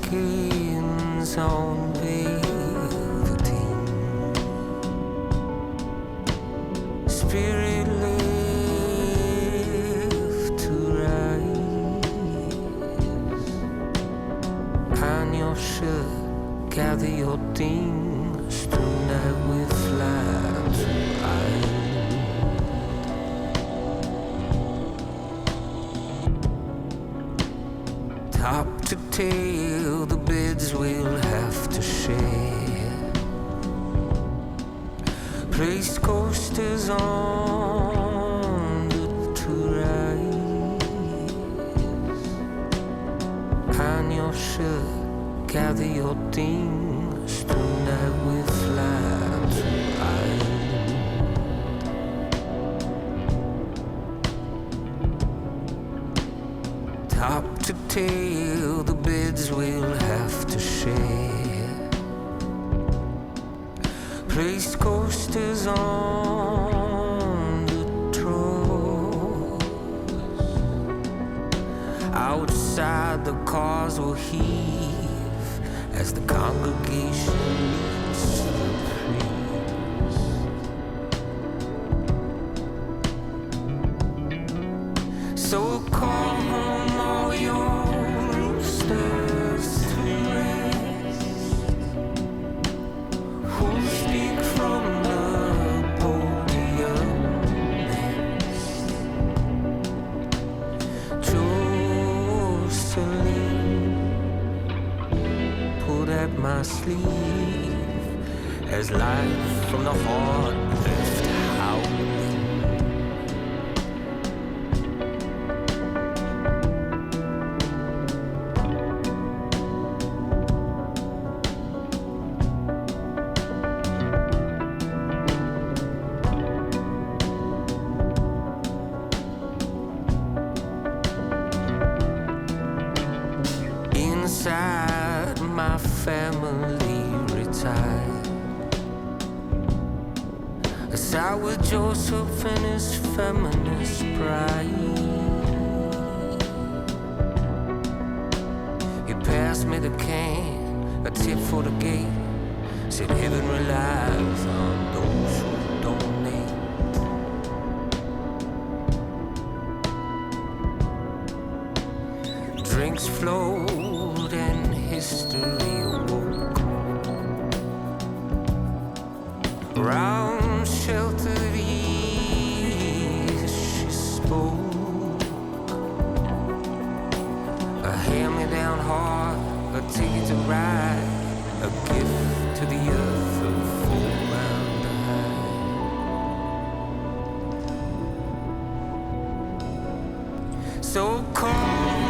seconds on velveteen. Spirit left to rise. On your shirt, gather your things. Tonight we fly to Ireland. Top to tail, the beds we'll have to share. Placed coasters on the to rise. On your shirt, gather your things. Tonight we fly to Ireland. Top to tail, the beds we'll have to share. Placed coasters on the trolls. Outside the cars will heave as the congregation meets the priest. So call home all your roosters to rest. Who'll speak from the podium next? Jocelyn, pulled at my sleeve as life from the heart left howling. Inside my family retired. I sat with Joseph and his feminist pride. He passed me the can, a tip for the gate. Said heaven relies on those who donate. Drinks flowed and history awoke. Round sheltered ease she spoke. A hand-me-down heart, a ticket to ride, a gift to the earth of 4 round high. So call